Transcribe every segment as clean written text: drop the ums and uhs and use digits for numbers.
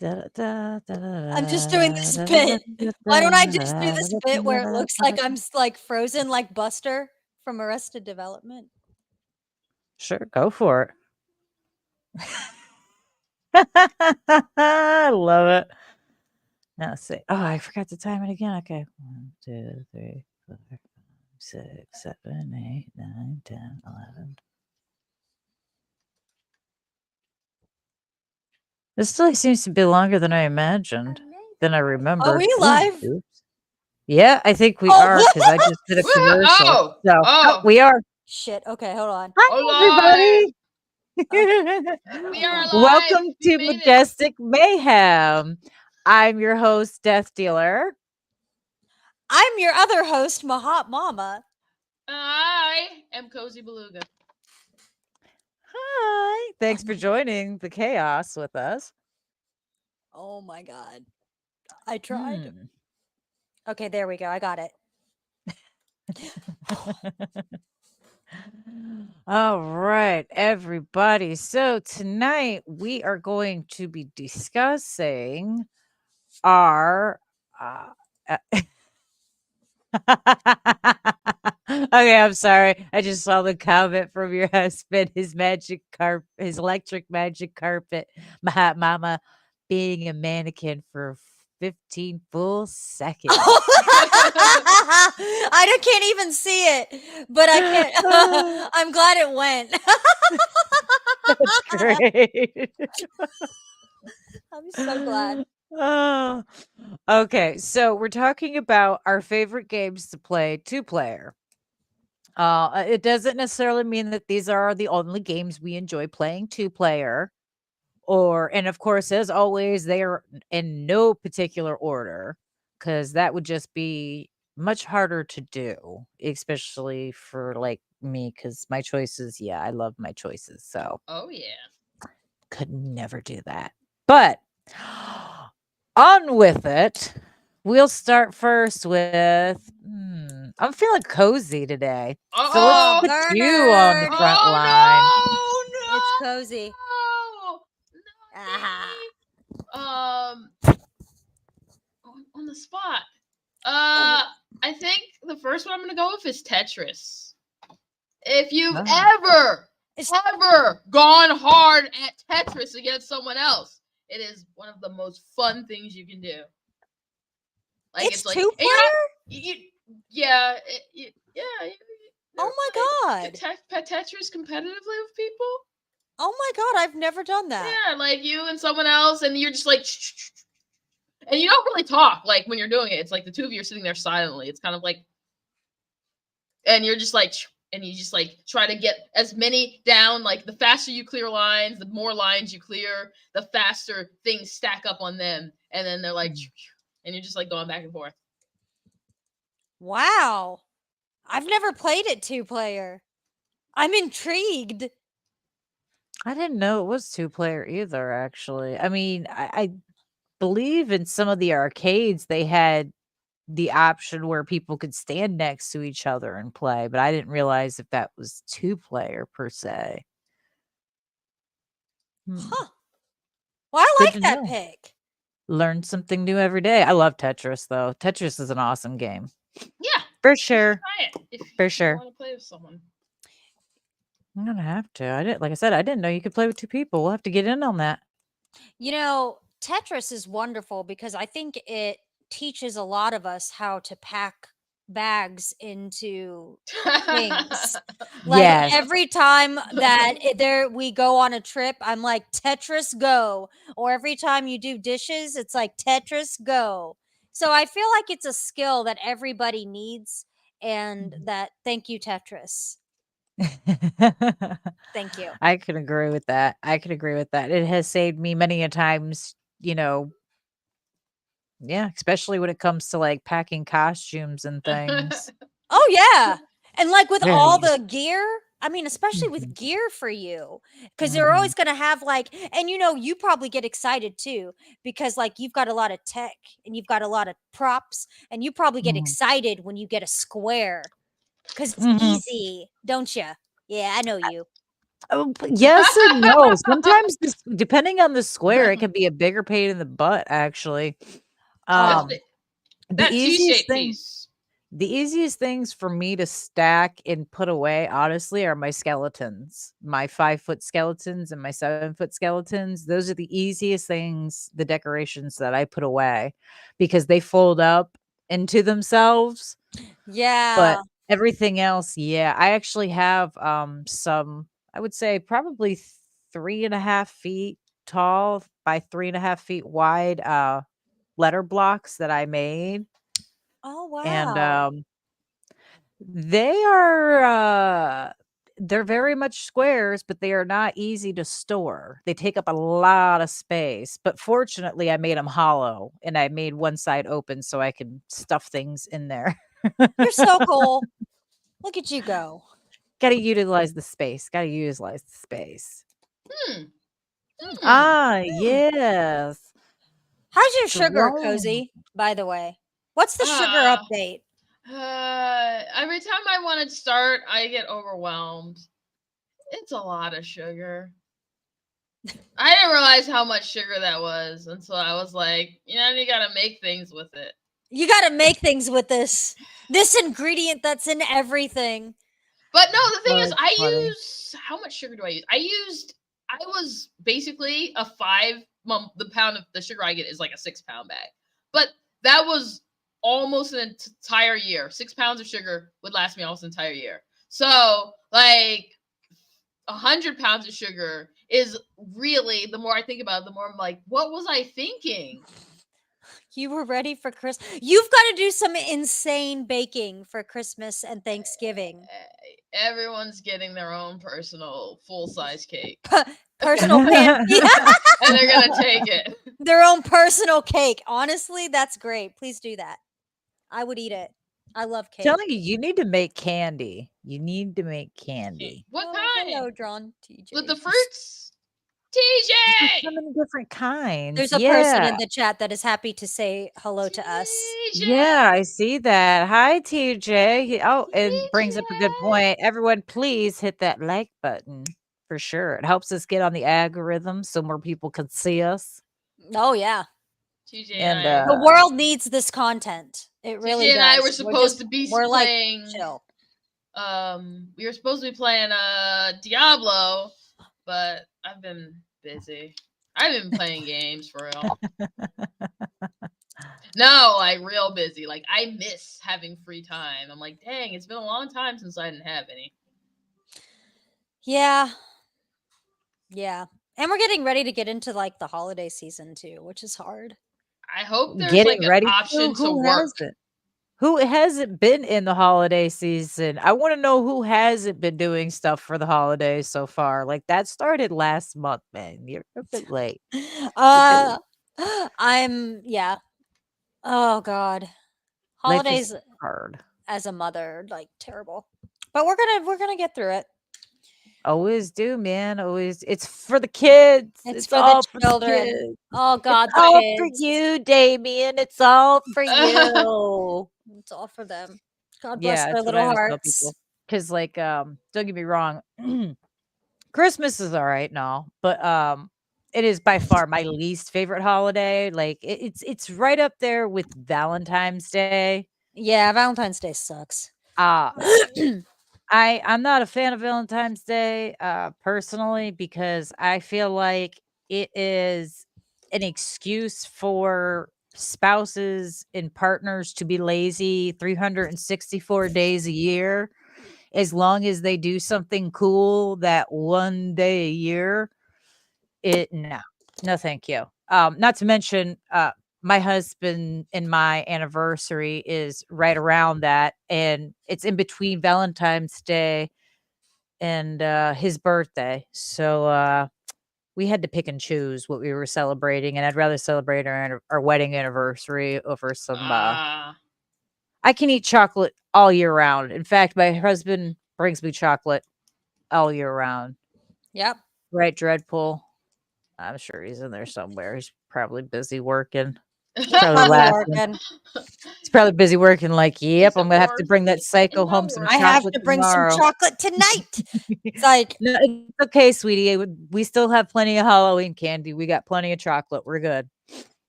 I'm just doing this bit. Why don't I just do this bit where it looks like I'm like frozen like Buster from Arrested Development? Sure, go for it. I love it. Now let's see. Oh, I forgot to time it again. Okay. 1, 2, 3, 4, 5, 6, 7, 8, 9, 10, 11. This still seems to be longer than I imagined, than I remembered. Are we Ooh, live? oops. Yeah, I think we Oh, are because I just did a commercial. So, we are. shit. Okay, hold on. Hi, everybody. We are live. Welcome We to made it. Majestic Mayhem. I'm your host, Death Dealer. I'm your other host, Mahat Mama. I am Cozy Beluga. Hi. Thanks for joining the chaos with us. Oh my god. I tried. Okay, there we go. I got it. All right, everybody. So tonight we are going to be discussing our okay, I'm sorry. I just saw the comment from your husband, his electric magic carpet, Mama being a mannequin for 15 full seconds. I can't even see it, but I can't. I'm glad it went. That's great. I'm so glad. Oh, okay. So we're talking about our favorite games to play two-player. It doesn't necessarily mean that these are the only games we enjoy playing two-player. And of course, as always, they are in no particular order because that would just be much harder to do, especially for like me, because my choices, I love my choices. So, oh yeah, could never do that. But on with it. We'll start first with I'm feeling cozy today. So let's put you on the front line. No, It's cozy. On the spot. I think the first one I'm gonna go with is Tetris. If you've ever gone hard at Tetris against someone else, it is one of the most fun things you can do. Like it's like two-player? Yeah. Oh my god. Tetris competitively with people? Oh my god, I've never done that. Yeah, like you and someone else, and you're just like, and you don't really talk like when you're doing it. It's like the two of you are sitting there silently. It's kind of like, and you're just like, and you just like try to get as many down. Like the faster you clear lines, the more lines you clear, the faster things stack up on them, and then they're like, and you're just like going back and forth. Wow. I've never played it two-player. I'm intrigued. I didn't know it was two-player either, actually. I mean, I believe in some of the arcades they had the option where people could stand next to each other and play, but I didn't realize if that was two-player per se. Huh. Well, I like that pick. Learn something new every day. I love Tetris, though. Tetris is an awesome game. Yeah. For sure. Try it For sure. You want to play with someone. I'm gonna have to. Like I said, I didn't know you could play with two people. We'll have to get in on that. You know, Tetris is wonderful because I think it teaches a lot of us how to pack bags into things. Like every time that we go on a trip, I'm like, Tetris go. Or every time you do dishes, it's like Tetris go. So I feel like it's a skill that everybody needs, and that thank you, Tetris. Thank you. I can agree with that. It has saved me many a times, yeah, especially when it comes to like packing costumes and things. Oh yeah. And like with all the gear, I mean, especially with gear for you, because they're always going to have like, and you probably get excited too, because like you've got a lot of tech and you've got a lot of props, and you probably get excited when you get a square because it's easy, don't you? Yeah, I know you. Yes and no. Sometimes, depending on the square, it can be a bigger pain in the butt. Actually, Oh, the That easiest T-shaped thing. piece. The easiest things for me to stack and put away, honestly, are my skeletons. My 5-foot skeletons and my 7-foot skeletons. Those are the easiest things, the decorations that I put away because they fold up into themselves. But yeah. everything else, yeah. I actually have some, I would say probably 3.5 feet tall by 3.5 feet wide letter blocks that I made. Oh, And wow. they are, they're very much squares, but they are not easy to store. They take up a lot of space, but fortunately, I made them hollow, and I made one side open so I can stuff things in there. You're so cool. Look at you go. Gotta utilize the space, gotta utilize the space. Hmm. Hmm. Yes. How's your sugar, Jerome. Cozy, by the way? What's the sugar Uh, update? every time I want to start, I get overwhelmed. It's a lot of sugar. I didn't realize how much sugar that was until I was like, you gotta make things with it. You got to make things with this ingredient that's in everything. But no, the thing Oh, is, it's funny. how much sugar do I use? I was basically a the pound of the sugar I get is like a 6-pound bag. But that was almost an entire year. 6 pounds of sugar would last me almost an entire year. So, like, 100 pounds of sugar is really, the more I think about it, the more I'm like, what was I thinking? You were ready for Christmas. You've got to do some insane baking for Christmas and Thanksgiving. Everyone's getting their own personal full-size cake. Personal pan. And they're going to take it. Their own personal cake. Honestly, that's great. Please do that. I would eat it. I love cake. Telling you, you need to make candy. You need to make candy. What Oh, kind? hello, John TJ. With the fruits? There's TJ! so many different kinds. There's a person in the chat that is happy to say hello to us. Yeah, I see that. Hi, TJ. Oh, and brings up a good TJ. point. Everyone, please hit that like button for sure. It helps us get on the algorithm so more people can see us. Oh, yeah. TJ And and The world needs this content. It really TJ and I does. were supposed to be we're like playing. chill. We were supposed to be playing Diablo, but I've been busy. I've been playing games for real. No, like real busy. Like I miss having free time. I'm like, dang, it's been a long time since I didn't have any. Yeah. Yeah. And we're getting ready to get into like the holiday season too, which is hard. I hope there's like getting an ready option to who work. hasn't? Who hasn't been in the holiday season? I want to know who hasn't been doing stuff for the holidays so far. Like that started last month, man. You're a bit late. Yeah. Oh God. Life is Holidays hard. as a mother, like terrible. But we're gonna get through it. Always do, man. Always. It's for the kids. It's It's for the all for the children. kids. Oh It's God, the all for kids. you, Damien. It's all for you. It's all for them. God bless Yeah, their that's what I little always tell hearts. people. Because, like, don't get me wrong, Christmas is all right and all, but it is by far my least favorite holiday. Like, it's right up there with Valentine's Day. Yeah, Valentine's Day sucks. Uh I'm not a fan of Valentine's Day, personally, because I feel like it is an excuse for spouses and partners to be lazy 364 days a year, as long as they do something cool that one day a year. No, thank you. Not to mention, my husband and my anniversary is right around that, and it's in between Valentine's Day and his birthday. So we had to pick and choose what we were celebrating, and I'd rather celebrate our wedding anniversary over some. I can eat chocolate all year round. In fact, my husband brings me chocolate all year round. Yep. Right, Dreadpool? I'm sure he's in there somewhere. He's probably busy working. Probably laughing. Working. He's probably busy working. Like, yep, He's I'm gonna have to divorced. bring that psycho It's home not some working. I have chocolate to bring tomorrow. some chocolate tonight. It's like, No, it's okay, sweetie. We still have plenty of Halloween candy. We got plenty of chocolate. We're good.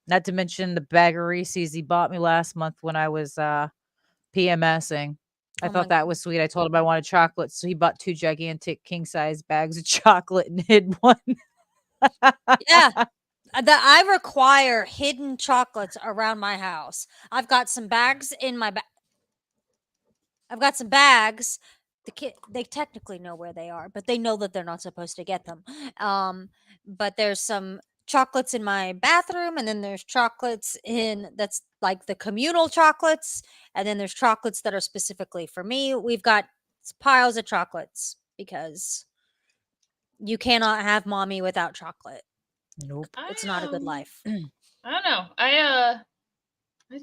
Not to mention the bag of Reese's he bought me last month when I was PMSing. I oh my thought that was sweet. I told him I wanted chocolate, so he bought 2 gigantic king size bags of chocolate and hid one. yeah. That I require hidden chocolates around my house. I've got some bags in my I've got some bags. They technically know where they are, but they know that they're not supposed to get them. But there's some chocolates in my bathroom, and then there's chocolates that's like the communal chocolates, and then there's chocolates that are specifically for me. We've got piles of chocolates because you cannot have mommy without chocolate. Nope. It's not a good life. I don't know. I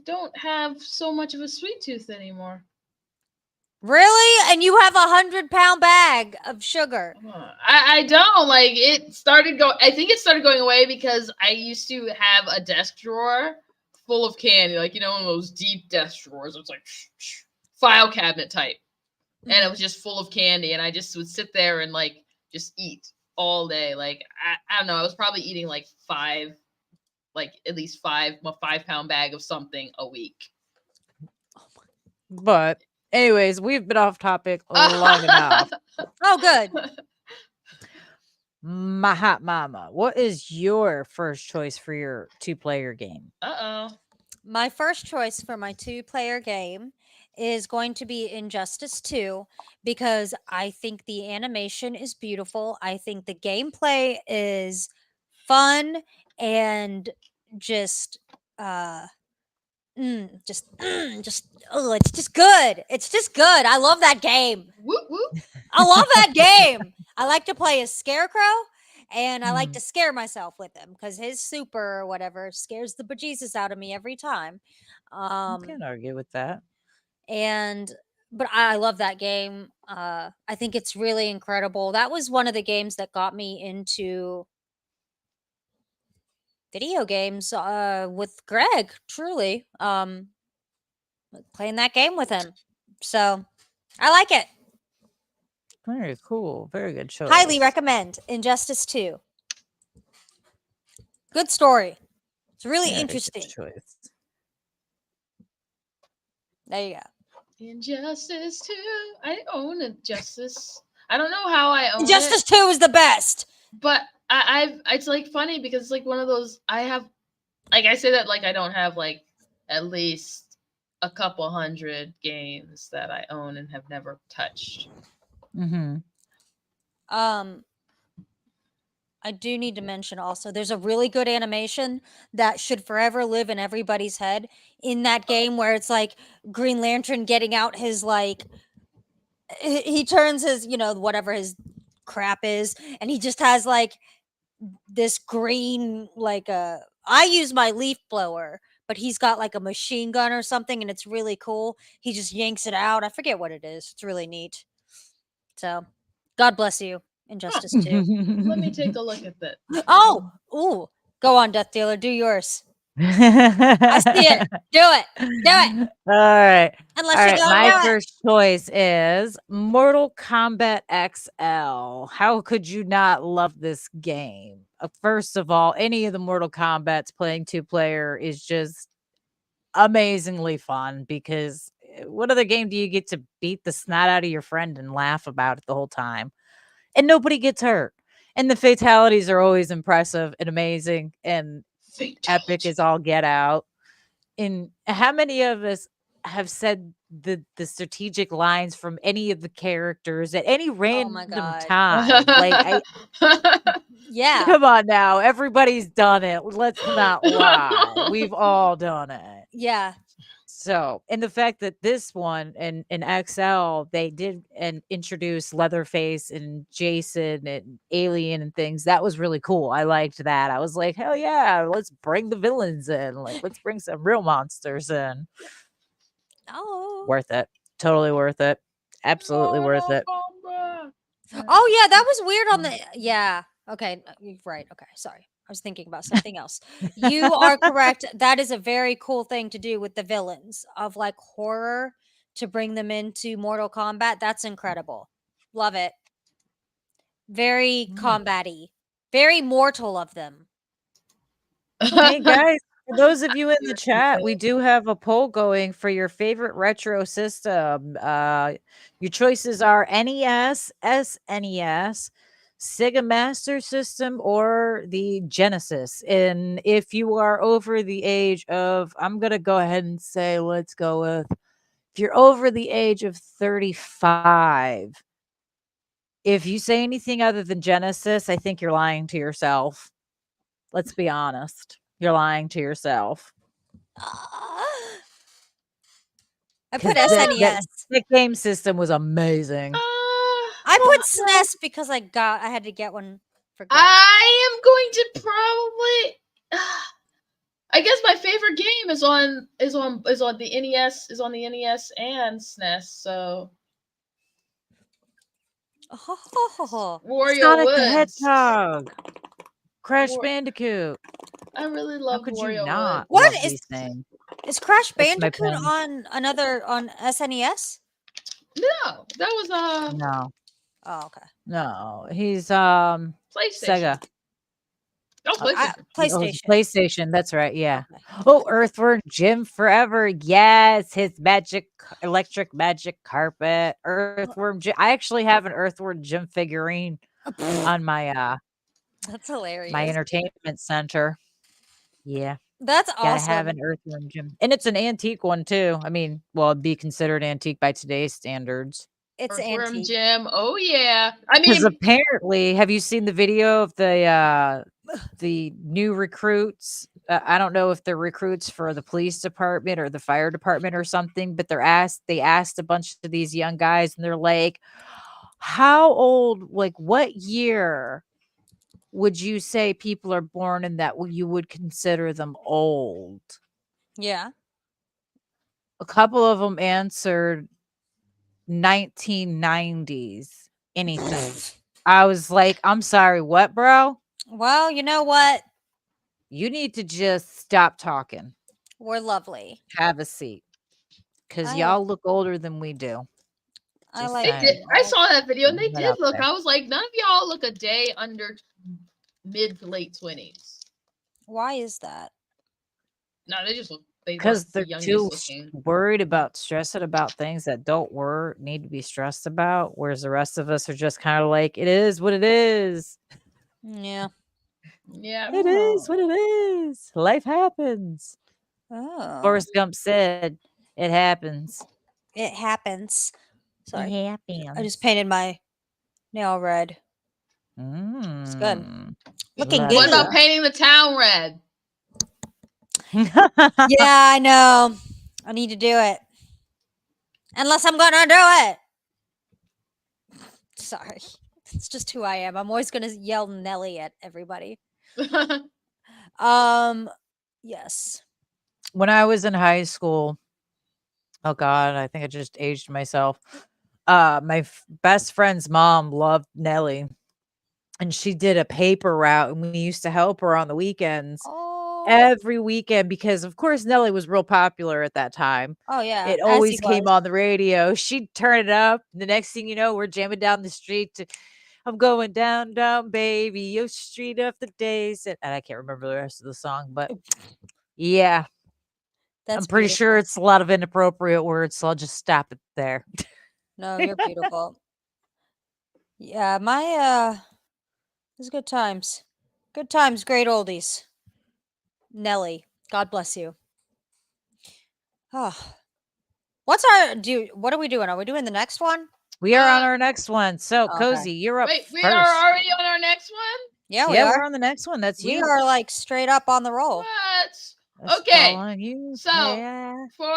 don't have so much of a sweet tooth anymore. Really? And you have 100-pound bag of sugar? I don't like it. Started go. I think it started going away because I used to have a desk drawer full of candy, like one of those deep desk drawers. It's like file cabinet type, and it was just full of candy, and I just would sit there and like just eat all day. Like I don't know. I was probably eating like at least 5-pound bag of something a week. But anyways, we've been off topic long enough. Oh, good. My hot mama, what is your first choice for your 2-player game? My first choice for my 2-player game is going to be Injustice 2 because I think the animation is beautiful. I think the gameplay is fun and just oh, it's just good. It's just good. I love that game. Whoop, whoop. I love that game. I like to play as Scarecrow, and I like to scare myself with him because his super or whatever scares the bejesus out of me every time. Can't argue with that. But I love that game. I think it's really incredible. That was one of the games that got me into video games with Greg, truly. Playing that game with him. So I like it. Very cool. Very good choice. Highly recommend Injustice 2. Good story. It's really Very interesting. good choice. There you go. Injustice 2. I own Injustice. I don't know how I own Injustice 2 is the best. But it's like funny because it's like one of those I have, like I say that like I don't have like at least a couple hundred games that I own and have never touched. I do need to mention also there's a really good animation that should forever live in everybody's head in that game where it's like Green Lantern getting out his like he turns his whatever his crap is, and he just has like this green like I use my leaf blower, but he's got like a machine gun or something, and it's really cool. He just yanks it out. I forget what it is. It's really neat. So God bless you, Injustice 2. Let me take a look at that. Oh, ooh. Go on, Death Dealer. Do yours. I see it. Do it. Do it. All right. Unless you don't my do it. first choice is Mortal Kombat XL. How could you not love this game? First of all, any of the Mortal Kombats playing 2-player is just amazingly fun because what other game do you get to beat the snot out of your friend and laugh about it the whole time? And nobody gets hurt. And the fatalities are always impressive and amazing and epic as all get out. And how many of us have said the strategic lines from any of the characters at any random time? Like, yeah. Come on now. Everybody's done it. Let's not lie. We've all done it. Yeah. So, and the fact that this one in XL, they did and introduce Leatherface and Jason and Alien and things. That was really cool. I liked that. I was like, hell yeah, let's bring the villains in. Like, let's bring some real monsters in. Oh. Worth it. Totally worth it. Absolutely worth it. Oh yeah, that was weird on the yeah. Okay, right. Okay, sorry. I was thinking about something else. You are correct. That is a very cool thing to do with the villains of like horror to bring them into Mortal Kombat. That's incredible. Love it. Very combat-y. Very mortal of them. Hey guys, for those of you in the chat, we do have a poll going for your favorite retro system. Your choices are NES, SNES, Sega Master System, or the Genesis. And if you are over the age of, I'm gonna go ahead and say, let's go with, if you're over the age of 35, if you say anything other than Genesis, I think you're lying to yourself. Let's be honest. You're lying to yourself. I put That SNES. game system was amazing. I put SNES because I had to get one for Greg. I am going to probably. I guess my favorite game is on the NES and SNES. So Wario Sonic the Woods. Hedgehog, Crash Bandicoot. I really How love could Wario you not What love is- these things? Is Crash That's my Bandicoot pen. on SNES? No, that was No, Oh, okay. no. He's PlayStation. Sega. Oh, PlayStation. PlayStation. PlayStation. That's right. Yeah. Okay. Oh, Earthworm Jim Forever. Yes, his electric magic carpet. Earthworm Jim. I actually have an Earthworm Jim figurine on my That's hilarious. my entertainment center. Yeah. That's Gotta awesome. have an Earthworm Jim. And it's an antique one too. I mean, well, it'd be considered antique by today's standards. It's Earthworm antique. Jim. Oh yeah. I Because mean, apparently, have you seen the video of the new recruits? I don't know if they're recruits for the police department or the fire department or something, but they asked a bunch of these young guys, and they're like, how old, like what year would you say people are born in that you would consider them old? Yeah. A couple of them answered 1990s. Anything. I was like, I'm sorry, what, bro? Well, you know what? You need to just stop talking. We're lovely. Have a seat. Because I y'all look older than we do. I Just like they saying. did. I saw that video and they Put it did out look. there. I was like, none of y'all look a day under mid to late 20s. Why is that? No, they just look. Because weren't they're the youngest too looking. worried about stressing about things that don't need to be stressed about, whereas the rest of us are just kind of like, it is what it is. Yeah. Yeah. It is what it is. Life happens. Oh. Forrest Gump said, it happens. It happens. Sorry. It happens. I just painted my nail red. It's good. Looking Love good. What it. about painting the town red? Yeah, I know. I need to do it. Unless I'm gonna do it. Sorry. It's just who I am. I'm always gonna yell Nelly at everybody. Yes. When I was in high school, oh God, I think I just aged myself. My best friend's mom loved Nelly, and she did a paper route, and we used to help her on the weekends. Oh. Every weekend, because of course Nelly was real popular at that time. Oh yeah. It always came on the radio. She'd turn it up. The next thing you know, we're jamming down the street to I'm going down, down, baby, your street of the days. And I can't remember the rest of the song, but yeah. That's I'm pretty sure it's a lot of inappropriate words, so I'll just stop it there. No, you're beautiful. Yeah, my it was good times. Good times, great oldies. Nelly, God bless you. Oh. What are we doing? Are we doing the next one? We are on our next one. So, Okay. Cozy, you're up Wait, we first. are already on our next one? Yeah, we Yeah, are. we're on the next one. That's We you. are like straight up on the roll. What? That's Okay, all on you. So yeah. for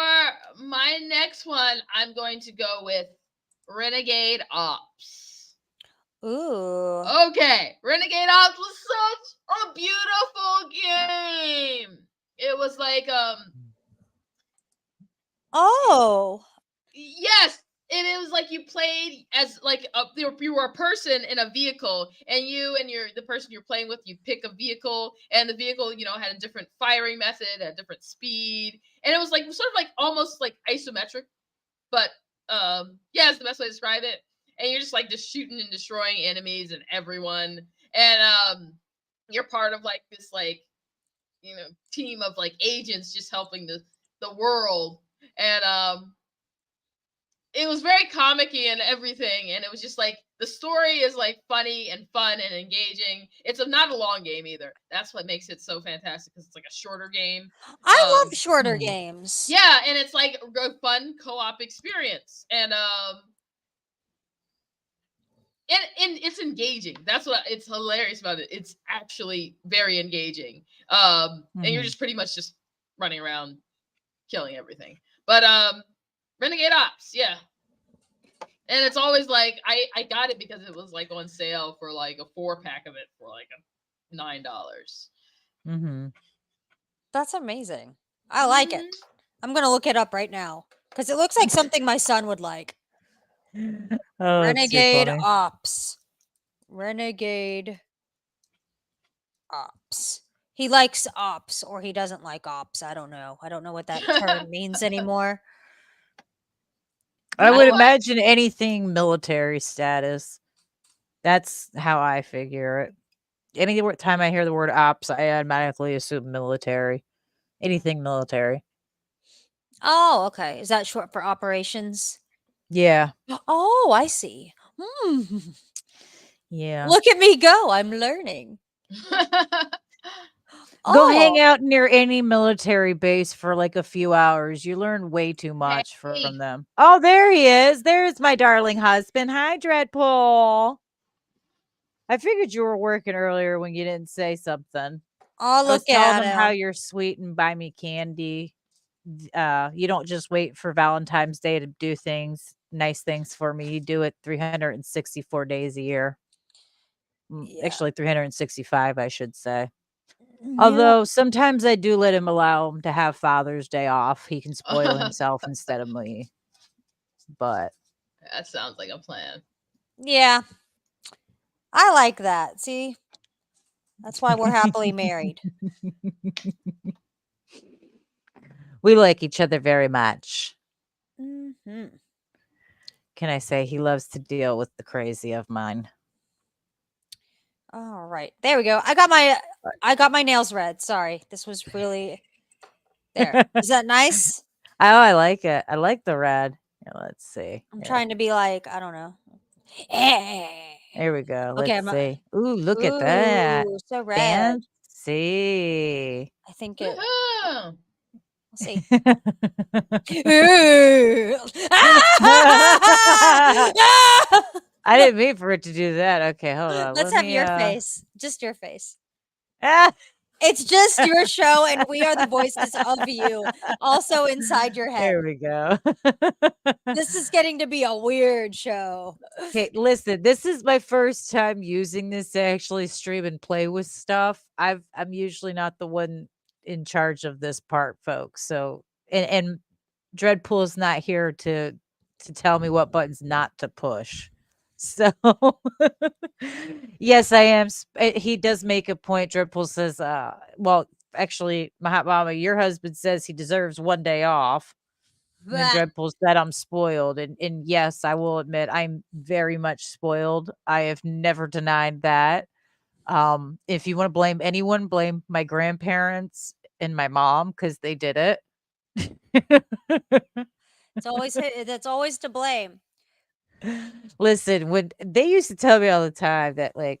my next one, I'm going to go with Renegade Ops. Ooh. Okay, Renegade Ops was such a beautiful game. It was like Oh. yes, it was like you played as like you were a person in a vehicle, and you and the person you're playing with, you pick a vehicle, and the vehicle, had a different firing method, a different speed, and it was like sort of like almost like isometric, but yeah, it's the best way to describe it. And you're just shooting and destroying enemies and everyone, and you're part of like this like team of like agents just helping the world, and it was very comic-y and everything, and it was just like the story is like funny and fun and engaging. It's not a long game either. That's what makes it so fantastic, because it's like a shorter game. I love shorter games. Yeah, and it's like a fun co-op experience, and it's engaging. That's what it's hilarious about it. It's actually very engaging. And you're just pretty much just running around killing everything. But Renegade Ops, yeah. And it's always like I got it because it was like on sale for like a 4-pack of it for like $9. That's amazing. I like it. I'm gonna look it up right now because it looks like something my son would like. Oh, Renegade Ops. Renegade Ops. He likes ops, or he doesn't like ops. I don't know. I don't know what that term means anymore. I would imagine anything military status. That's how I figure it. Any time I hear the word ops, I automatically assume military. Anything military. Oh, okay. Is that short for operations? Yeah. Oh, I see. Yeah. Look at me go. I'm learning. Go hang out near any military base for like a few hours. You learn way too much from them. Oh, there he is. There's my darling husband. Hi, Dreadpool. I figured you were working earlier when you didn't say something. Oh, look at him. How you're sweet and buy me candy. You don't just wait for Valentine's Day to do nice things for me. You do it 364 days a year. Actually, 365, I should say. Although sometimes I do let him allow him to have Father's Day off. He can spoil himself instead of me. But that sounds like a plan. Yeah. I like that. See? That's why we're happily married. We like each other very much. Mm-hmm. Can I say he loves to deal with the crazy of mine? All right. There we go. I got my nails red. Sorry. This was really there. Is that nice? Oh, I like it. I like the red. Yeah, let's see. I'm trying to be like, I don't know. Here we go. Okay, Let's see. Ooh, look at that. So red. Fancy. I think it. Woohoo! Let's see. I didn't mean for it to do that. Okay, hold on. Let's have your face. Just your face. Ah. It's just your show, and we are the voices of you, also inside your head. There we go. This is getting to be a weird show. Okay, listen, this is my first time using this to actually stream and play with stuff. I'm usually not the one in charge of this part, folks. So, and Dreadpool is not here to tell me what buttons not to push. So, yes, I am. He does make a point. Dreadpool says, well, actually, Mahatma, your husband says he deserves one day off. And then Dreadpool said I'm spoiled. And yes, I will admit I'm very much spoiled. I have never denied that. If you want to blame anyone, blame my grandparents and my mom, because they did it. That's always to blame. Listen, when they used to tell me all the time that like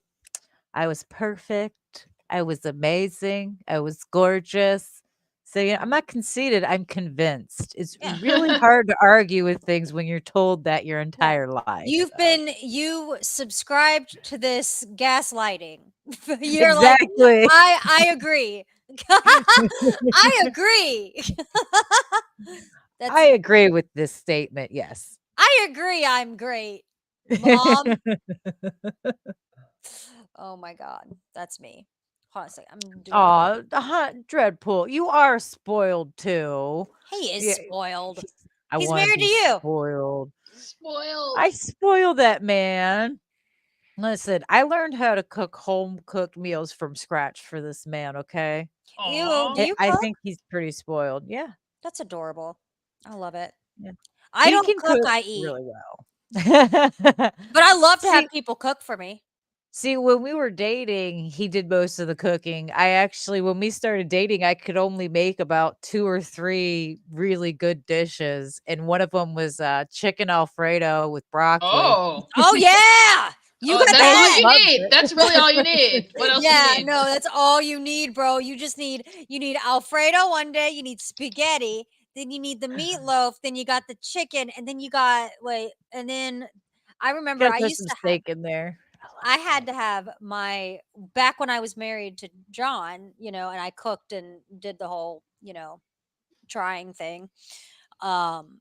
I was perfect, I was amazing, I was gorgeous. So I'm not conceited, I'm convinced. It's really hard to argue with things when you're told that your entire life. You subscribed to this gaslighting. You're exactly. Like, I agree. I agree. I agree with this statement, yes. I agree I'm great, Mom. Oh my God, that's me. Honestly, I'm doing Dreadpool, you are spoiled too. He is spoiled. He's married to you. Spoiled. Spoiled. I spoil that man. Listen, I learned how to cook home cooked meals from scratch for this man, okay? Ew, do Aw. you I cook? think he's pretty spoiled. Yeah. That's adorable. I love it. Yeah. I He don't can cook, cook I eat. really well. But I love to have See people cook for me. see, when we were dating, he did most of the cooking. I actually when we started dating, I could only make about 2 or 3 really good dishes, and one of them was, chicken Alfredo with broccoli. Oh. Oh, yeah! You Oh, got that's And all he that! you loves need. it. That's really all you need. What else do you Yeah, need? no, that's all you need, bro. You need Alfredo one day, you need spaghetti, then you need the meatloaf, then you got the chicken, and then you got and then I remember Gotta I throw used some to have steak in there. I love had steak. to have my back when I was married to John, and I cooked and did the whole, trying thing. Um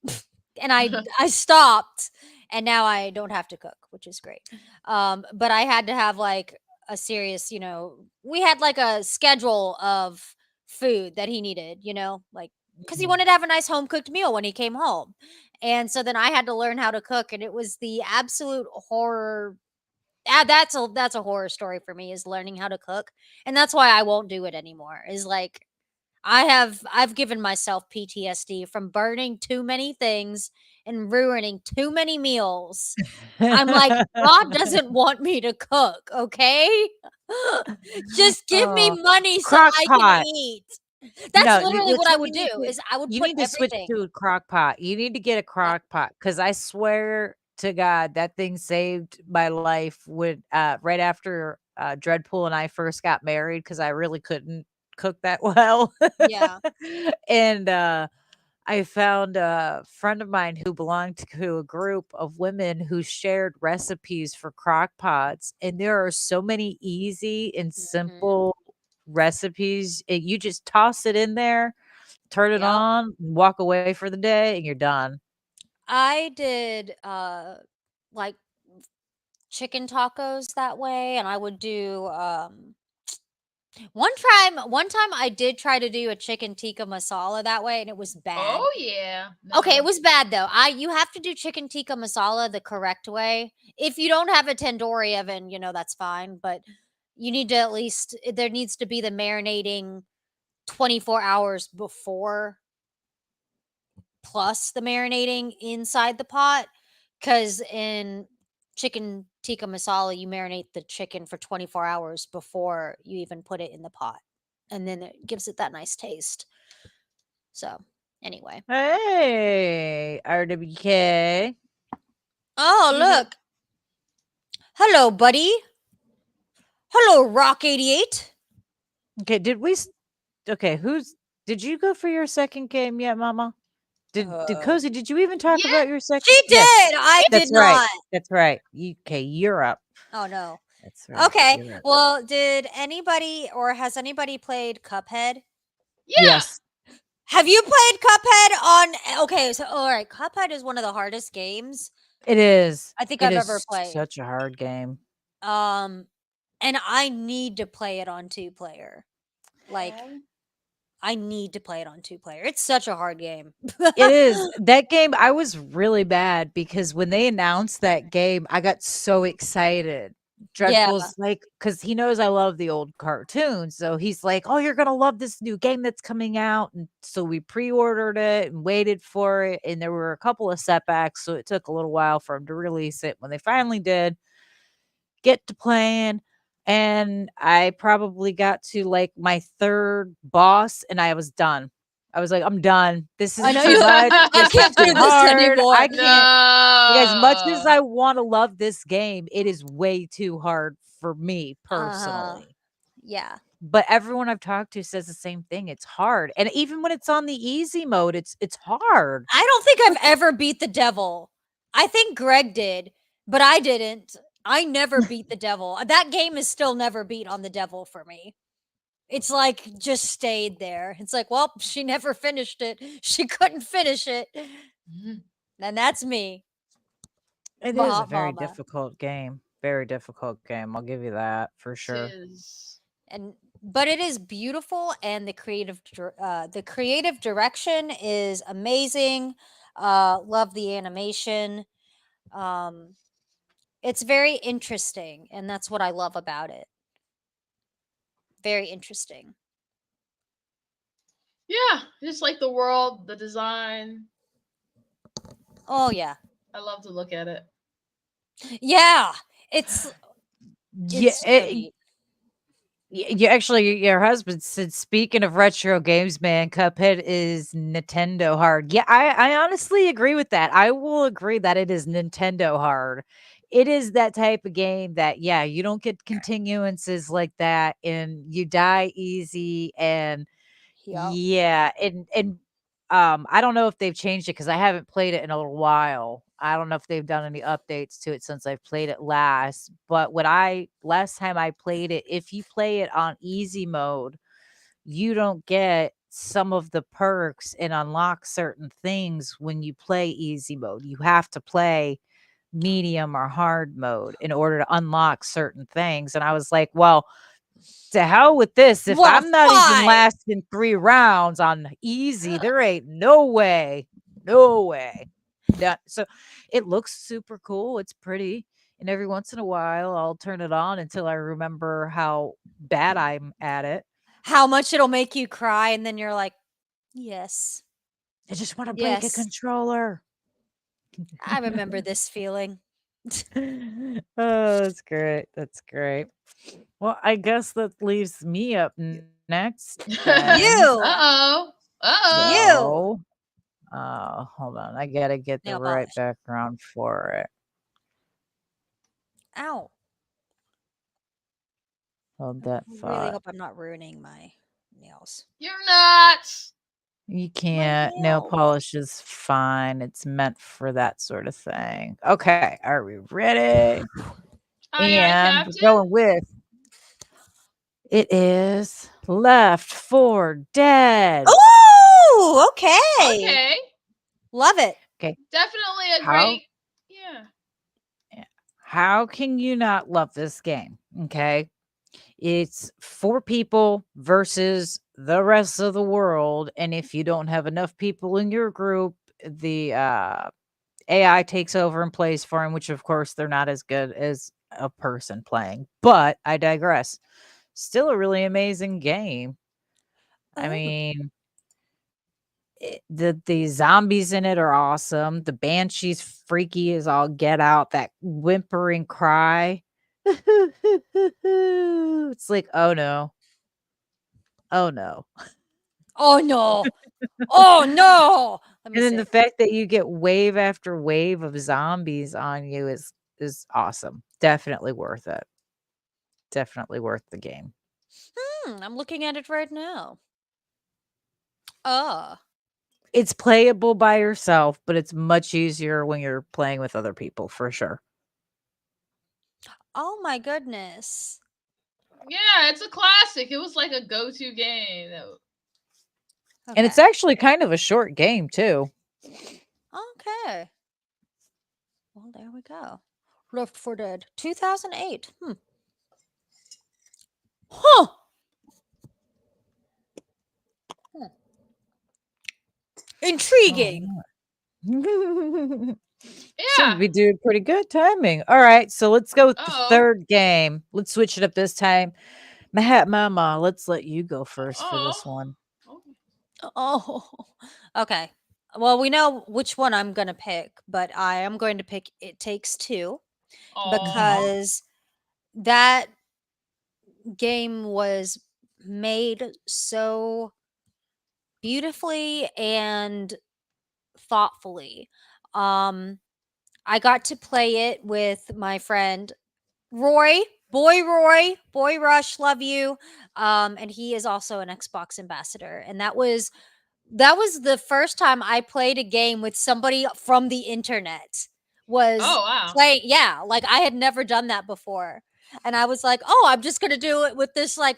and I stopped and now I don't have to cook, which is great. But I had to have like a serious, we had like a schedule of food that he needed, like cuz he Mhm. wanted to have a nice home cooked meal when he came home. And so then I had to learn how to cook and it was the absolute horror. That's a horror story for me is learning how to cook. And that's why I won't do it anymore. Is like I've given myself PTSD from burning too many things and ruining too many meals. I'm like, God doesn't want me to cook, okay? Just give me Oh, money so crock I can pot. eat. That's No, literally what that's I what would do is I would you put need to switch everything. to a crock pot. You need to get a Yep. crock pot because I swear to God that thing saved my life when, right after, Dreadpool and I first got married because I really couldn't cook that well. Yeah. And, I found a friend of mine who belonged to a group of women who shared recipes for crock pots, and there are so many easy and Mhm. simple recipes. You just toss it in there, turn it Yep. on, walk away for the day, and you're done. I did like chicken tacos that way and I would do one time I did try to do a chicken tikka masala that way and it was bad. Oh yeah. Okay, it No. was bad though. You have to do chicken tikka masala the correct way. If you don't have a tandoori oven, that's fine, but you need to at least there needs to be the marinating 24 hours before plus the marinating inside the pot cuz in chicken tikka masala you marinate the chicken for 24 hours before you even put it in the pot. And then it gives it that nice taste. So, anyway. Hey, RWK. Oh, Mhm. look. Hello, buddy. Hello, Rock 88. Okay, okay, did you go for your second game yet, mama? Did Uh, Cozy, did you even talk Yeah. about your she second? did. Yes, I did that's right. not. That's right. Okay, you're up. Oh, no. That's right. Okay. You're up. Well, did anybody or has anybody played Cuphead? Yeah. Yes, Have you played Cuphead on. Okay, so, all right. Cuphead is one of the hardest games it is. I think It I've ever is played. such a hard game. Um, and I need to play it on two player. Like, Oh. I need to play it on two player. It's such a hard game. It is. That game, I was really bad because when they announced that game, I got so excited. Yeah. Dreadpool's like, because he knows I love the old cartoons. So he's like, oh, you're going to love this new game that's coming out. And so we pre ordered it and waited for it. And there were a couple of setbacks. So it took a little while for him to release it. When they finally did, get to playing. And I probably got to like my third boss and I was done. I was like, I'm done. This I is know too you. much. I This is can't too do this hard. anymore. I can't. Like, as much as No. I want to love this game, it is way too hard for me Uh-huh. personally. Yeah. But everyone I've talked to says the same thing. It's hard. And even when it's on the easy mode, it's hard. I don't think I've ever beat the devil. I think Greg did, but I didn't. I never beat the devil. That game is still never beat on the devil for me. It's like just stayed there. It's like, well, she never finished it. She couldn't finish it. Mhm. And that's me, It is a Bahut very Mama. difficult game. Very difficult game. I'll give you that for It sure. is. And but it is beautiful and the creative direction is amazing. Love the animation. It's very interesting, and that's what I love about it. Very interesting. Yeah, just like the world, the design. Oh yeah. I love to look at it. Yeah. It's Yeah, so neat. you actually, your husband said, speaking of retro games, man, Cuphead is Nintendo hard. Yeah, I honestly agree with that. I will agree that it is Nintendo hard. It is that type of game that, yeah, you don't get continuances like that, and you die easy, and Yep. yeah, I don't know if they've changed it because I haven't played it in a little while. I don't know if they've done any updates to it since I've played it last. But last time I played it, if you play it on easy mode, you don't get some of the perks and unlock certain things when you play easy mode. You have to play medium or hard mode in order to unlock certain things. And I was like, well, to hell with this. If Well, I'm not even fine. lasting 3 rounds on easy, there ain't no way. No way. So it looks super cool. It's pretty. And every once in a while, I'll turn it on until I remember how bad I'm at it. How much it'll make you cry, and then you're like, yes. I just want to break a Yes. controller. I remember this feeling. Oh, that's great. That's great. Well, I guess that leaves me up next then. You. Uh-oh. Uh-oh. You. So, hold on. I gotta get the Nail right polish. background for it. Ow. Hold that I really thought. hope I'm not ruining my nails. You're not. You can't. Nail nails. polish is fine. It's meant for that sort of thing. Okay, are we ready? Aye, And we're Captain. going with it is Left 4 Dead. Ooh, okay. Okay. Love it. Okay. Definitely a How great. Yeah. how can you not love this game? Okay. It's 4 people versus the rest of the world, and if you don't have enough people in your group, the AI takes over and plays for him, which of course they're not as good as a person playing. But I digress. Still a really amazing game. I Oh. mean, the zombies in it are awesome. The banshee's freaky as all get out. That whimpering cry. It's like, oh no. Oh no. Oh no. Oh no. Let me And then see. the fact that you get wave after wave of zombies on you is awesome. Definitely worth it. Definitely worth the game. I'm looking at it right now. It's playable by yourself, but it's much easier when you're playing with other people for sure. Oh my goodness. Yeah, it's a classic. It was like a go-to game. And it's Okay. actually kind of a short game too. Okay. Well, there we go. Left 4 Dead. 2008. Huh. Intriguing. Seem to Yeah. be doing pretty good timing. All right, so let's go with the Uh-oh. third game. Let's switch it up this time. Mahat Mama, let's let you go first for this one. Oh. Okay. Well, we know which one I'm going to pick, but I am going to pick It Takes Two because that game was made so beautifully and thoughtfully. I got to play it with my friend Roy, Boy Rush, love you. And he is also an Xbox ambassador, and that was the first time I played a game with somebody from the internet. Was Oh, wow. yeah, like I had never done that before. And I was like, "Oh, I'm just going to do it with this like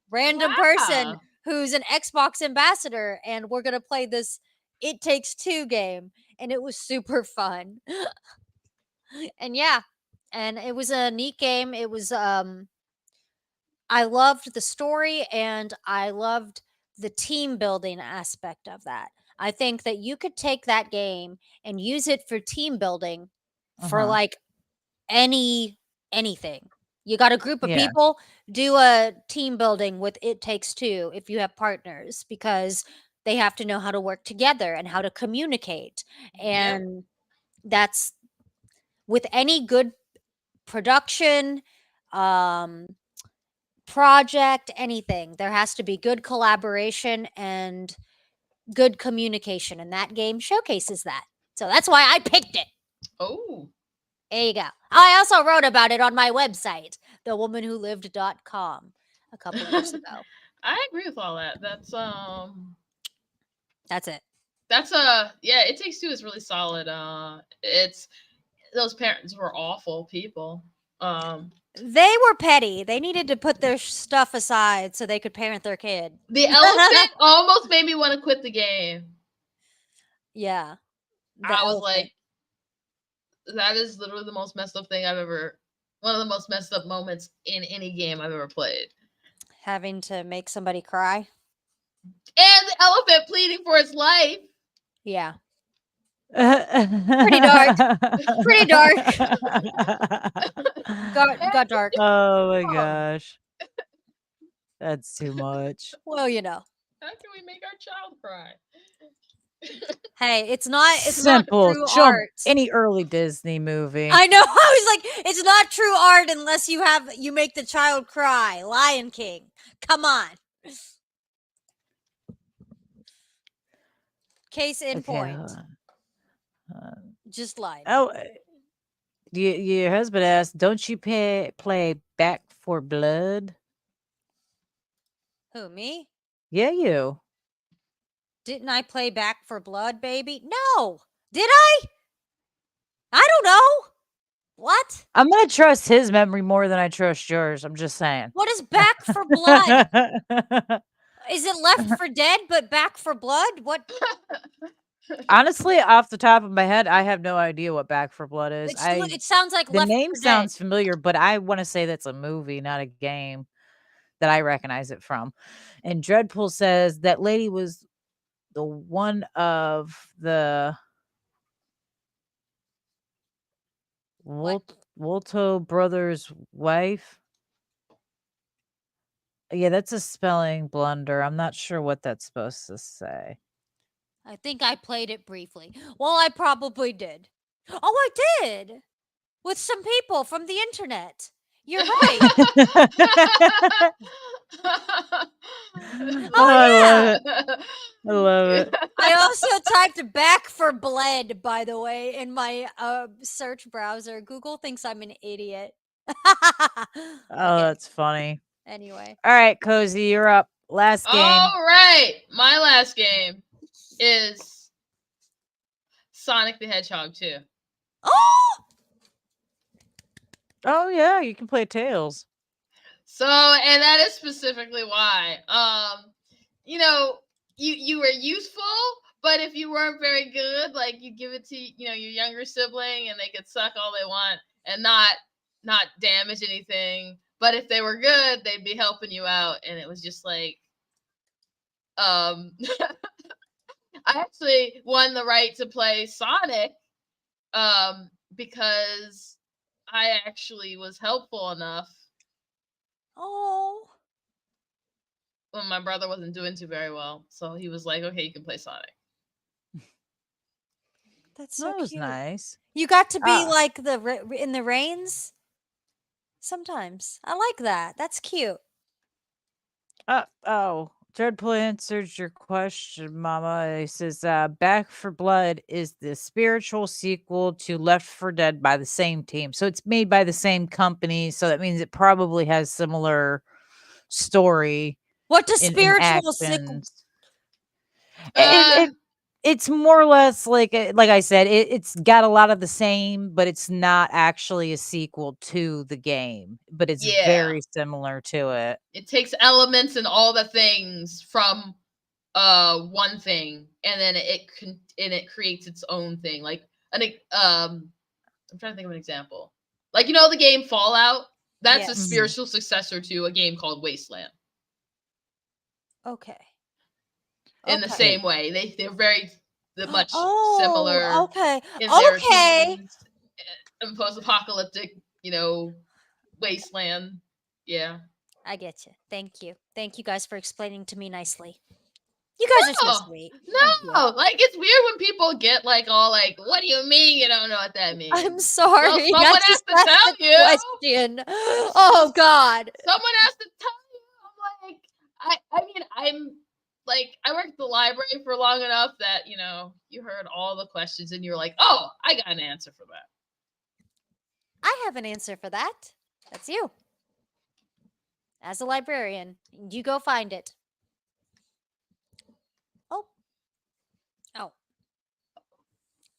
random person Wow. who's an Xbox ambassador and we're going to play this It Takes Two game." And it was super fun. And yeah, and it was a neat game. It was I loved the story and I loved the team building aspect of that. I think that you could take that game and use it for team building for like anything. You got a group of Yeah. people, do a team building with It Takes Two if you have partners, because they have to know how to work together and how to communicate. Yep. And that's with any good production, project, anything. There has to be good collaboration and good communication, and that game showcases that. So that's why I picked it. Oh. There you go. I also wrote about it on my website, thewomanwholived.com, a couple years ago. I agree with all that. That's it. That's yeah, It Takes Two is really solid. It's those parents were awful people. They were petty. They needed to put their stuff aside so they could parent their kid. The elephant almost made me want to quit the game. Yeah. I was like, that is literally the most messed up thing I've ever, one of the most messed up moments in any game I've ever played. Having to make somebody cry. And the elephant pleading for its life. Yeah. Pretty dark. Pretty dark. Got dark. Oh my gosh. That's too much. Well, you know. How can we make our child cry? Hey, it's not simple. not true Show 'em art. any early Disney movie. I know. I was like, it's not true art unless you make the child cry. Lion King. Come on. Case in point. Just lied. Oh, your husband asked, "Don't you play Back for Blood?" Who, me? Yeah, you. Didn't I play Back for Blood, baby? No. Did I? I don't know. What? I'm gonna trust his memory more than I trust yours. I'm just saying. What is Back for Blood? Is it Left for Dead but Back for Blood? What? Honestly, off the top of my head, I have no idea what Back for Blood is. It sounds like the Left name 4 Dead. sounds familiar, but I want to say that's a movie, not a game that I recognize it from. And Dreadpool says that lady was the one of the Wolto brothers' wife. Yeah, that's a spelling blunder. I'm not sure what that's supposed to say. I think I played it briefly. Well, I probably did. Oh, I did. With some people from the internet. You're right. I love it. I also typed Back for Blood, by the way, in my search browser. Google thinks I'm an idiot. Oh, that's funny. Anyway. All right, Cozy, you're up. Last game. All right. My last game is Sonic the Hedgehog 2. Oh yeah, you can play Tails. So, and that is specifically why. You know, you were useful, but if you weren't very good, like you give it to, you know, your younger sibling and they could suck all they want and not damage anything. But if they were good, they'd be helping you out. And it was just like, I actually won the right to play Sonic, because I actually was helpful enough. Oh. When my brother wasn't doing too very well. So he was like, okay, you can play Sonic. That's so That was cute. nice. You got to be like in the reins sometimes. I like that. That's cute. Oh, Dreadpool answered your question, Mama. He says, Back for Blood is the spiritual sequel to Left 4 Dead by the same team. So it's made by the same company. So that means it probably has similar story. What does spiritual sequel? It's more or less like I said, it's got a lot of the same, but it's not actually a sequel to the game, but it's very similar to it. It takes elements and all the things from one thing, and then it creates its own thing. Like I'm trying to think of an example. Like, you know, the game Fallout, that's a spiritual successor to a game called Wasteland. Okay. In the same way, they're very much similar. Okay. Okay. post-apocalyptic, wasteland. Yeah. I get you. Thank you. Thank you guys for explaining to me nicely. You guys are so No, sweet. Thank you. no, like it's weird when people get like all like, "What do you mean you don't know what that means?" I'm sorry. Well, I someone has just to asked tell the you. question. Oh God. Someone has to tell you. I'm like, I mean, I'm like, I worked at the library for long enough that you heard all the questions and you're like, "Oh, I got an answer for that." I have an answer for that. That's you. As a librarian, you go find it. Oh. Oh.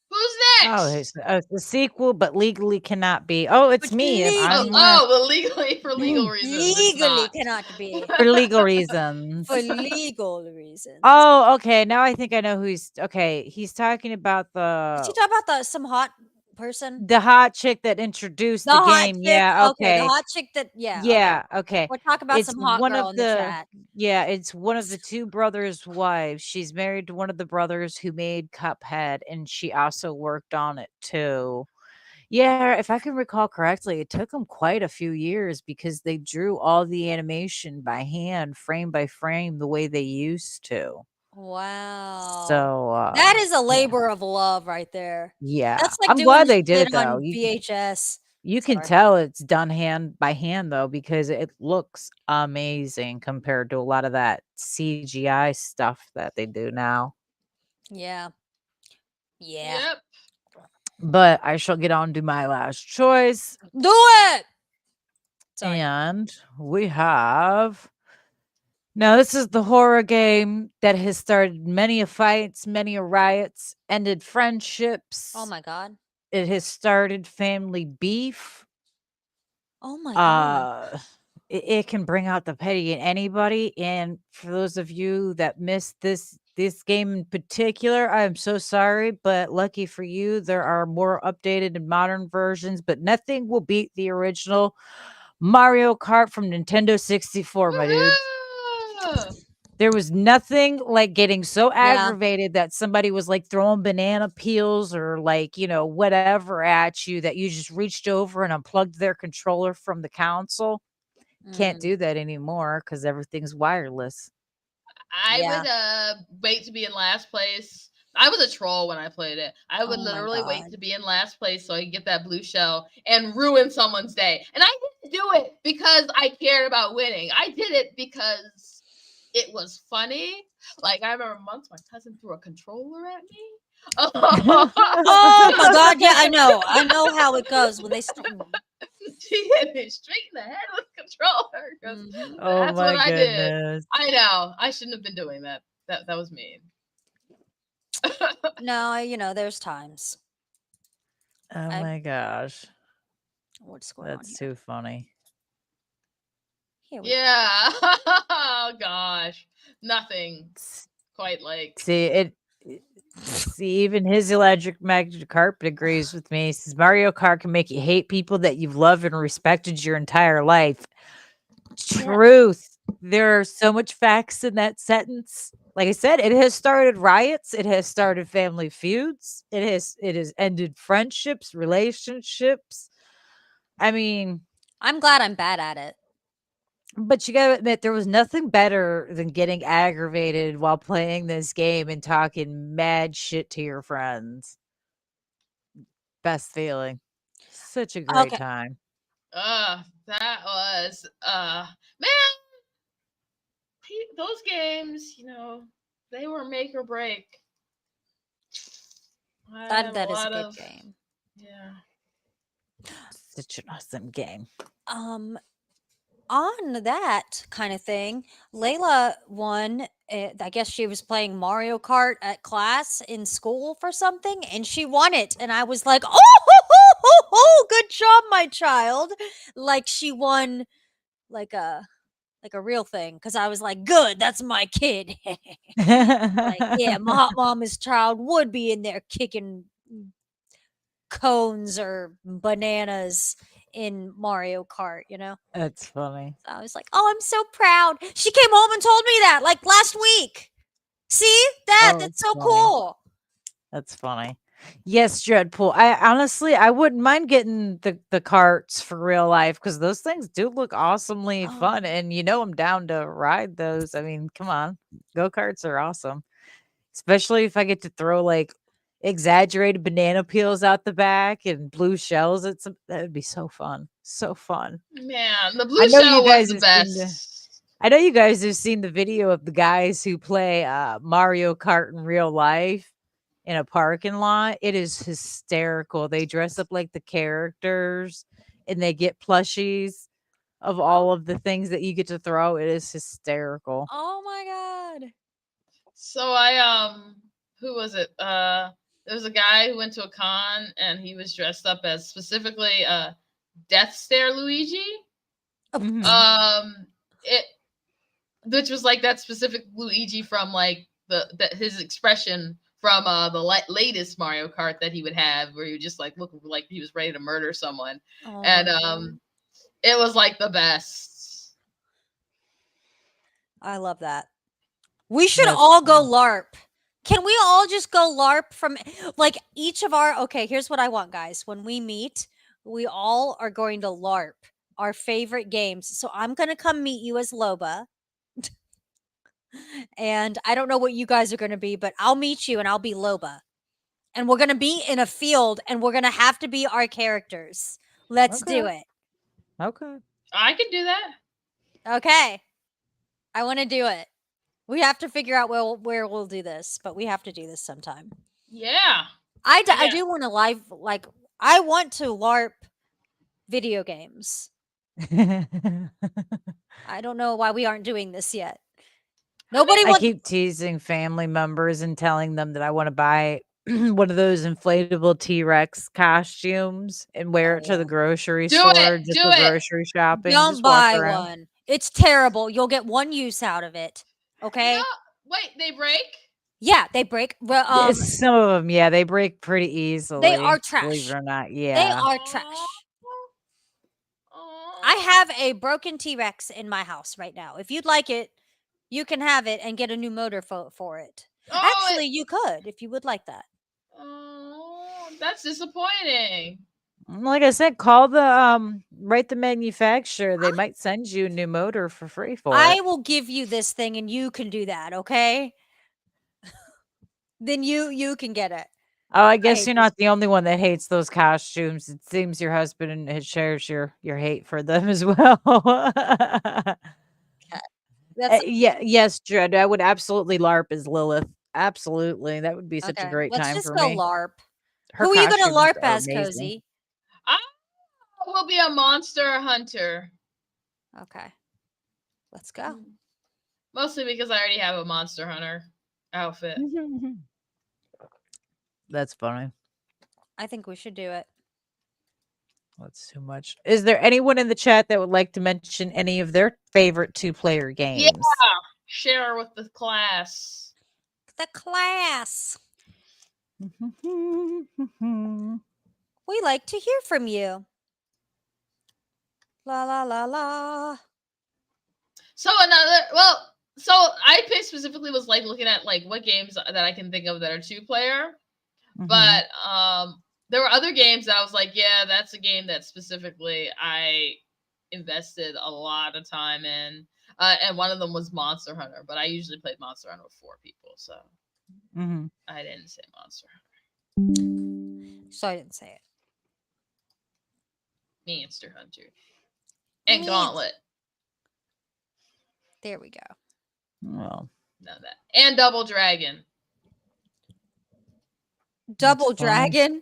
Who's Oh, next? it's the sequel, but legally cannot be. Oh, it's But me. I'm Well, legally for legal reasons, it's legally not. cannot be. for legal reasons. For legal reasons. Oh, okay. Now I think I know who he's. Okay, he's talking about Did you talk about some hot person? the hot chick that introduced The the hot game. chick? Yeah. Okay, the Okay. hot chick that yeah, okay. Yeah. Okay. We're talking about It's some hot one girl of in the the. chat. Yeah, it's one of the two brothers' wives. She's married to one of the brothers who made Cuphead, and she also worked on it too. Yeah, if I can recall correctly, it took them quite a few years because they drew all the animation by hand, frame by frame, the way they used to. Wow. So, That is a yeah. labor of love right there. Yeah. That's like I'm doing glad this they did shit it though. on VHS. You can Sorry. tell it's done hand by hand though, because it looks amazing compared to a lot of that CGI stuff that they do now. Yeah. Yeah. Yep. But I shall get on to my last choice. Do it. Sorry. And we have. Now, this is the horror game that has started many a fights, many a riots, ended friendships. Oh my God. It has started family beef. Oh my God. It can bring out the petty in anybody. And for those of you that missed this game in particular, I am so sorry, but lucky for you, there are more updated and modern versions, but nothing will beat the original Mario Kart from Nintendo 64, my dudes. Woohoo! There was nothing like getting so Yeah. aggravated that somebody was like throwing banana peels or like, whatever at you that you just reached over and unplugged their controller from the console. Can't Mm, do that anymore because everything's wireless. I yeah. would wait to be in last place. I was a troll when I played it. I would Oh my literally wait God. to be in last place so I could get that blue shell and ruin someone's day. And I didn't do it because I cared about winning. I did it because it was funny. Like I remember once my cousin threw a controller at me. Oh my God. Yeah, I know. I know how it goes when they start. She hit me straight in the head with the controller. 'Cause Mhm. Oh that's my what I did. goodness. I know. I shouldn't have been doing that. That was mean. No, there's times. Oh my gosh. What's going on That's here? too funny. Here we Yeah. Oh gosh. Nothing quite like. See, even his electric magic carpet agrees with me. He says Mario Kart can make you hate people that you've loved and respected your entire life. Truth. There are so much facts in that sentence. Like I said, it has started riots, it has started family feuds, it has ended friendships, relationships. I mean, I'm glad I'm bad at it. but you gotta admit, there was nothing better than getting aggravated while playing this game and talking mad shit to your friends. Best feeling. Such a great Okay. time. That was man, those games, they were make or break. I had That a is a lot good of game. yeah. Such an awesome game. On that kind of thing, Layla won. I guess she was playing Mario Kart at class in school for something, and she won it. And I was like, "Oh, good job, my child!" Like she won, like a real thing. Because I was like, "Good, that's my kid." Like, yeah, my hot mama's child would be in there kicking cones or bananas in Mario Kart. That's funny. So I was like, "Oh, I'm so proud." She came home and told me that like last week. See? Oh, That's that's so funny. cool. That's funny. Yes, Dreadpool. I wouldn't mind getting the carts for real life because those things do look awesomely fun, and I'm down to ride those. I mean, come on, go karts are awesome, especially if I get to throw like exaggerated banana peels out the back and blue shells. That would be so fun, so fun. Man, the I blue know you shell was guys the have seen the. best. I know you guys have seen the video of the guys who play Mario Kart in real life in a parking lot. It is hysterical. They dress up like the characters and they get plushies of all of the things that you get to throw. It is hysterical. Oh my god. So who was it? There was a guy who went to a con and he was dressed up as specifically Death Stare Luigi. Mhm. It which was like that specific Luigi from like his expression from the latest Mario Kart that he would have, where he would just like look like he was ready to murder someone, and it was like the best. I love that. We should That's all go fun. LARP. Can we all just go LARP from like each of our okay, here's what I want, guys. When we meet, we all are going to LARP our favorite games. So I'm gonna come meet you as Loba. And I don't know what you guys are gonna be, but I'll meet you and I'll be Loba. And we're gonna be in a field and we're gonna have to be our characters. Let's do it. Okay. I can do that. Okay. I want to do it. We have to figure out where we'll do this, but we have to do this sometime. Yeah. I do want to I want to LARP video games. I don't know why we aren't doing this yet. I keep teasing family members and telling them that I want to buy one of those inflatable T-Rex costumes and wear it to the grocery store just for grocery shopping. Don't just walk buy around. one. It's terrible. You'll get one use out of it. Okay? No, wait, they break? Yeah, they break. Well, some of them, yeah, they break pretty easily. They are trash. Believe it or not, yeah. They are trash. I have a broken T-Rex in my house right now. If you'd like it, you can have it and get a new motor for it. Actually, you could if you would like that. Oh, that's disappointing. Like I said, call the write the manufacturer. They might send you a new motor for free for it. I will give you this thing and you can do that, okay? Then you can get it. Oh, I guess you're not the only one that hates those costumes. It seems your husband shares your hate for them as well. Yes, Dread. I would absolutely LARP as Lilith. Absolutely. That would be such a great time for me. Let's just go LARP. Her Who are you going to costumes LARP are as, amazing. Cozy? I will be a monster hunter. Okay. Let's go. Mostly because I already have a monster hunter outfit. That's funny. I think we should do it. That's too much. Is there anyone in the chat that would like to mention any of their favorite 2-player games? Yeah. Share with the class. The class. We like to hear from you. La la la la. So I specifically was like looking at like what games that I can think of that are 2-player. But there were other games that I was like, yeah, that's a game that specifically I invested a lot of time in. And one of them was Monster Hunter, but I usually played Monster Hunter with 4 people, so I didn't say Monster Hunter. So I didn't say it. Monster Hunter. And Gauntlet. There we go. Well, none of that. And Double Dragon. Double Dragon?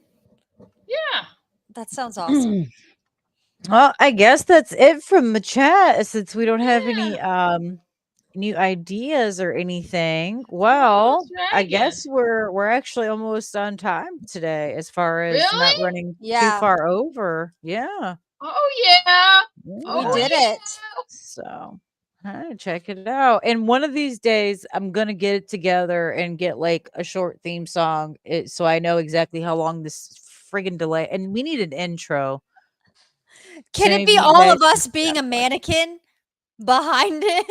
Yeah. That sounds awesome. Well, I guess that's it from the chat since we don't have any new ideas or anything. Well, I guess we're actually almost on time today as far as not running too far over. Yeah. Oh yeah. We did it. So check it out. And one of these days I'm gonna get it together and get like a short theme song so I know exactly how long this friggin' delay. And we need an intro. Can it be all of us being a mannequin behind it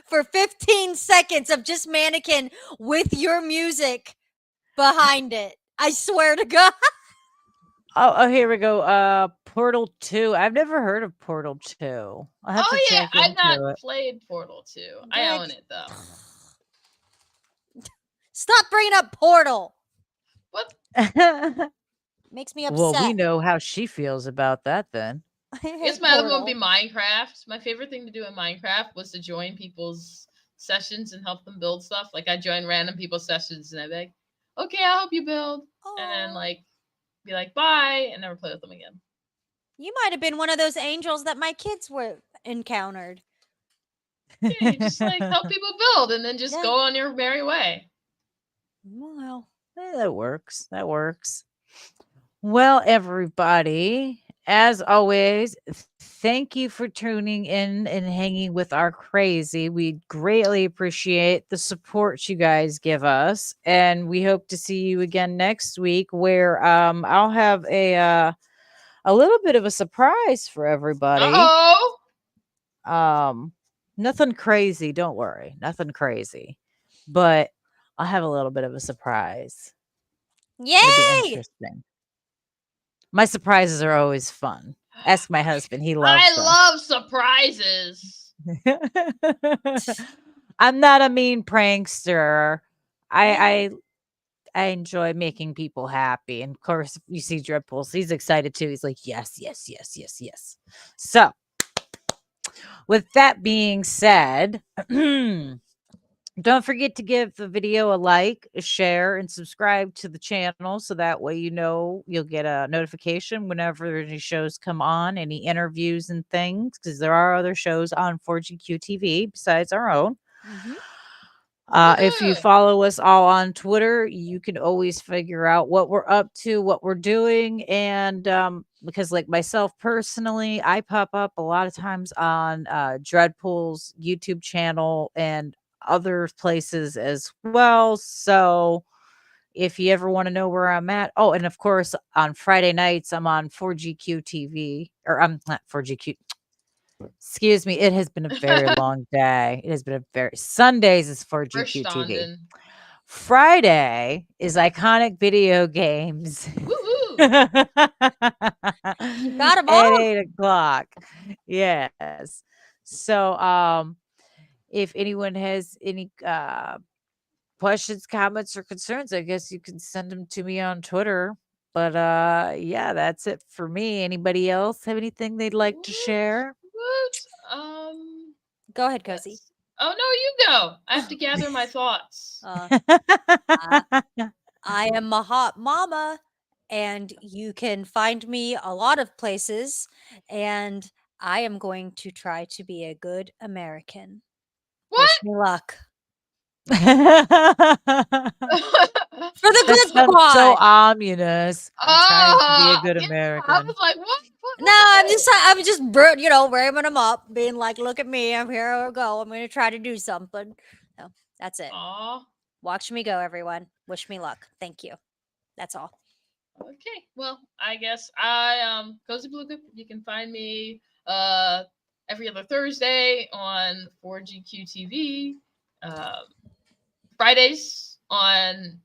for 15 seconds of just mannequin with your music behind it. I swear to God. Oh, here we go. Portal 2. I've never heard of Portal 2. I'll have to Oh yeah, check I've not into played Portal 2. I Good. own it though. Stop bringing up Portal. What? it. Makes me upset. Well, we know how she feels about that then. I I hate guess my other one would be Portal. Minecraft. My favorite thing to do in Minecraft was to join people's sessions and help them build stuff. Like I join random people's sessions and I'd be like, okay, I'll help you build. And then Aw. like be like, bye, and never play with them again. You might have been one of those angels that my kids were encountered. Yeah, you just like help people build and then just Yeah. go on your merry way. Well, That works. That works. Well, everybody, as always, thank you for tuning in and hanging with our crazy. We greatly appreciate the support you guys give us, and we hope to see you again next week, where I'll have a little bit of a surprise for everybody. Uh-oh. Nothing crazy, don't worry, nothing crazy, but I'll have a little bit of a surprise. It'll be yay! interesting. My surprises are always fun. Ask my husband; he loves I them. love surprises. I'm not a mean prankster. I enjoy making people happy, and of course, you see Dreadpulse. He's excited too. He's like, yes, yes, yes, yes, yes. So, with that being said. Don't forget to give the video a like, a share, and subscribe to the channel so that way you'll get a notification whenever any shows come on, any interviews and things, because there are other shows on 4GQ TV besides our own. Mhm. If you follow us all on Twitter, you can always figure out what we're up to, what we're doing, and because like myself personally, I pop up a lot of times on Dreadpool's YouTube channel and other places as well. So if you ever want to know where I'm at, oh, and of course on Friday nights I'm on 4GQ TV, or I'm not 4GQ. Excuse me, it has been a very long day. It has been a very Sundays is 4GQ TV. Verstanden. Friday is iconic video games. Woohoo. You got 'em At all? 8:00. Yes. So if anyone has any questions, comments, or concerns, I guess you can send them to me on Twitter. But yeah, that's it for me. Anybody else have anything they'd like to share? What? Go ahead, Cozy. Yes. Oh no, you go. I have to gather my thoughts. I am a hot mama, and you can find me a lot of places, and I am going to try to be a good American. What? Wish me luck. For That the good sounds so squad. ominous. I'm trying to be a good Yeah, I American. was like, what? No, I'm just, ramming them up, being like, look at me, I'm here, I go. I'm gonna try to do something. No, that's it. Aw. Watch me go, everyone. Wish me luck. Thank you. That's all. Okay. Well, I guess I Cozy Beluga. You can find me every other Thursday on 4GQ TV. Fridays on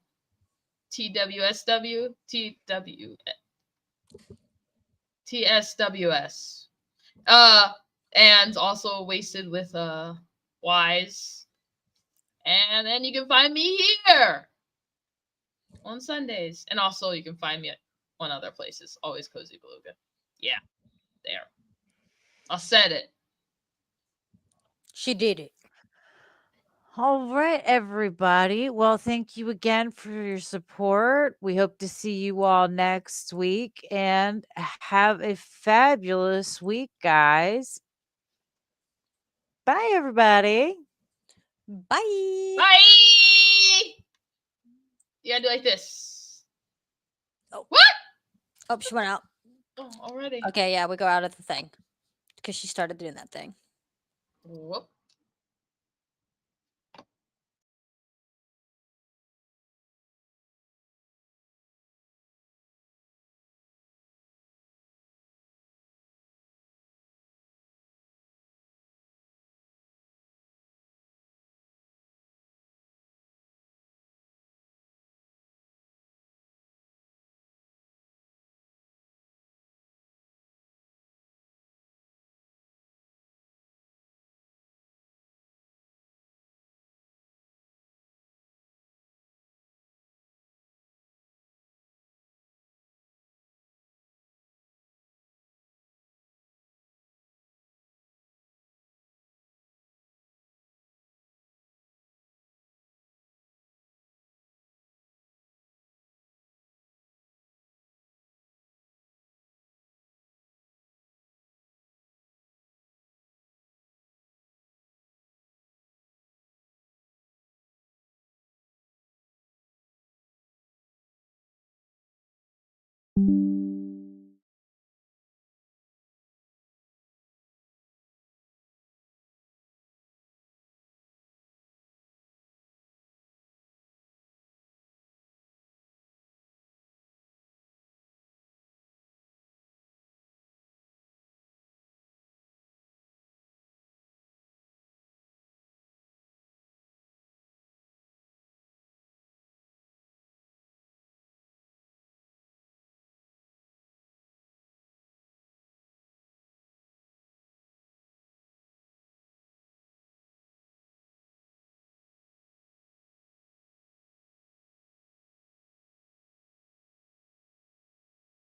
TSWS. And also Wasted with Wise. And then you can find me here on Sundays. And also you can find me on other places. Always Cozy Beluga. Yeah. There. I said it. She did it. All right, everybody. Well, thank you again for your support. We hope to see you all next week and have a fabulous week, guys. Bye, everybody. Bye. Bye. You gotta do like this. Oh. What? Oh, she went out. Oh, already. Okay, yeah, we go out of the thing because she started doing that thing. Whoop.